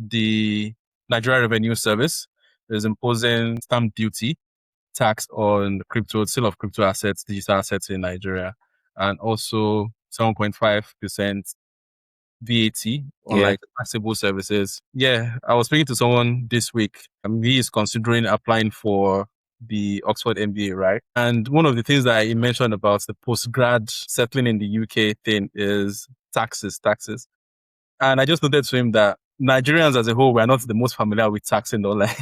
the Nigeria Revenue Service is imposing stamp duty tax on crypto, sale of crypto assets, digital assets in Nigeria, and also 7.5% VAT on like accessible services. Yeah, I was speaking to someone this week. He is considering applying for the Oxford MBA, right? And one of the things that he mentioned about the postgrad settling in the UK thing is taxes. And I just noted to him that Nigerians as a whole, we are not the most familiar with taxing or like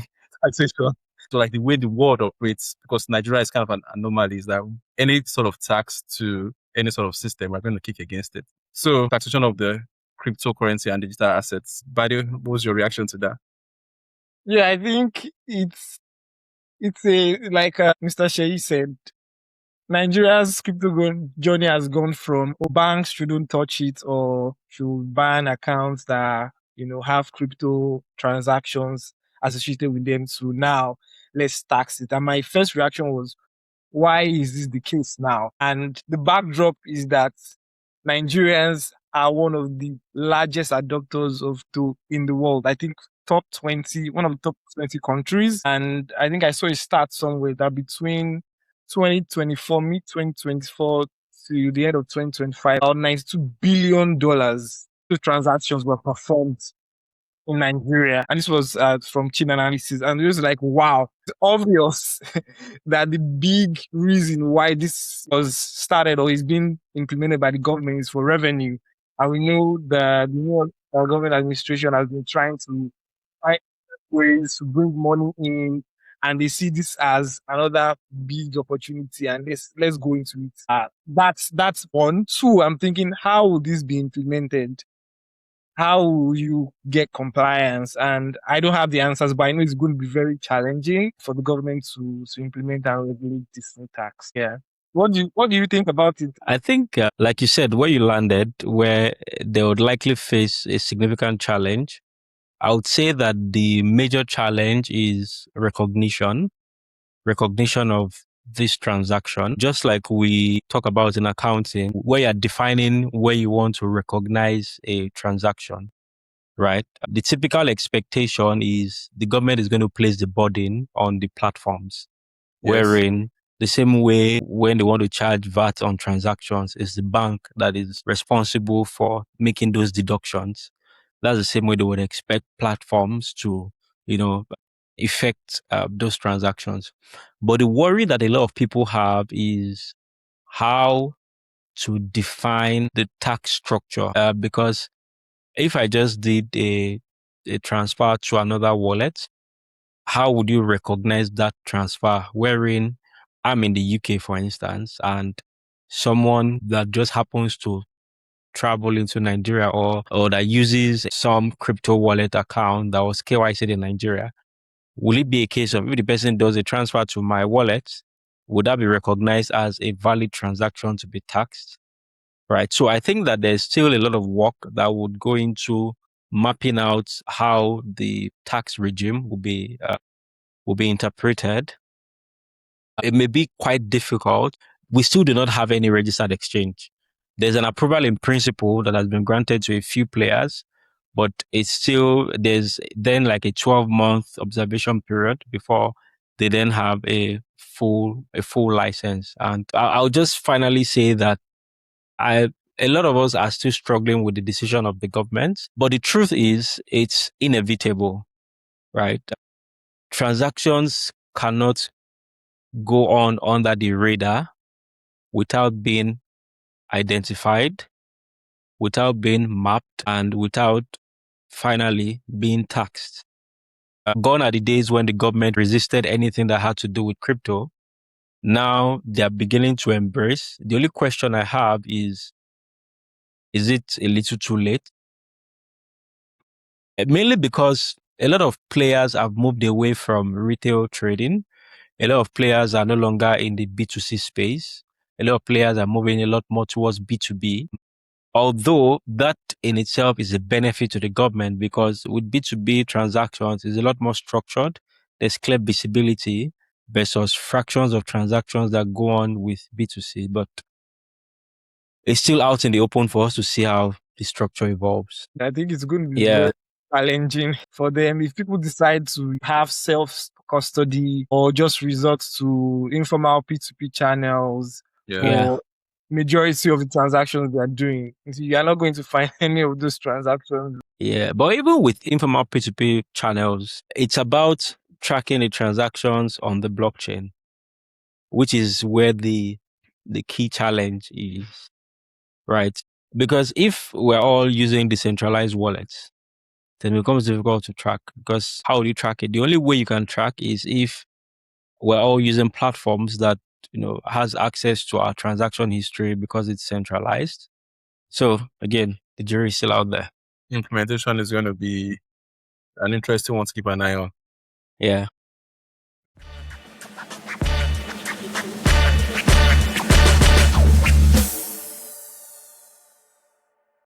taxation. So like the way the world operates, because Nigeria is kind of an anomaly, is that any sort of tax to any sort of system, we're going to kick against it. So taxation of the cryptocurrency and digital assets. By the way, what was your reaction to that? Yeah, I think it's like Mr. Sheyi said, Nigeria's journey has gone from banks shouldn't touch it or should ban accounts that have crypto transactions associated with them to now let's tax it. And my first reaction was, why is this the case now? And the backdrop is that Nigerians are one of the largest adopters of crypto in the world. I think top 20, one of the top 20 countries. And I think I saw a stat somewhere that between 2024, mid 2024 to the end of 2025, about $92 billion transactions were performed in Nigeria. And this was from Chainalysis. And it was like, wow, it's obvious that the big reason why this was started or is being implemented by the government is for revenue. And we know the new government administration has been trying to find ways to bring money in, and they see this as another big opportunity, and let's go into it. That's one. Two, I'm thinking, how will this be implemented? How will you get compliance? And I don't have the answers, but I know it's going to be very challenging for the government to implement and regulate this new tax. Yeah. What do you think about it? I think, like you said, where you landed, where they would likely face a significant challenge, I would say that the major challenge is recognition of this transaction. Just like we talk about in accounting, where you're defining where you want to recognize a transaction, right? The typical expectation is the government is going to place the burden on the platforms, wherein the same way when they want to charge VAT on transactions, is the bank that is responsible for making those deductions. That's the same way they would expect platforms to, effect those transactions. But the worry that a lot of people have is how to define the tax structure. Because if I just did a transfer to another wallet, how would you recognize that transfer? Wherein I'm in the UK, for instance, and someone that just happens to travel into Nigeria or that uses some crypto wallet account that was KYC'd in Nigeria, will it be a case of if the person does a transfer to my wallet, would that be recognized as a valid transaction to be taxed? Right. So I think that there's still a lot of work that would go into mapping out how the tax regime will be interpreted. It may be quite difficult. We still do not have any registered exchange. There's an approval in principle that has been granted to a few players, but there's then like a 12-month observation period before they then have a full license. And I'll just finally say that a lot of us are still struggling with the decision of the government, but the truth is it's inevitable, right? Transactions cannot go on under the radar without being identified, without being mapped, and without finally being taxed. Gone are the days when the government resisted anything that had to do with crypto. Now they're beginning to embrace. The only question I have is it a little too late? Mainly because a lot of players have moved away from retail trading. A lot of players are no longer in the B2C space. A lot of players are moving a lot more towards B2B. Although that in itself is a benefit to the government, because with B2B transactions, it's a lot more structured. There's clear visibility versus fractions of transactions that go on with B2C. But it's still out in the open for us to see how the structure evolves. I think it's going to be challenging for them. If people decide to have self-custody or just resort to informal P2P channels Yeah. for majority of the transactions they are doing, you are not going to find any of those transactions. Yeah, but even with informal P2P channels, it's about tracking the transactions on the blockchain, which is where the key challenge is, right? Because if we're all using decentralized wallets, then it becomes difficult to track. Because how do you track it? The only way you can track is if we're all using platforms that has access to our transaction history because it's centralized. So again, the jury is still out there. Implementation is going to be an interesting one to keep an eye on. Yeah.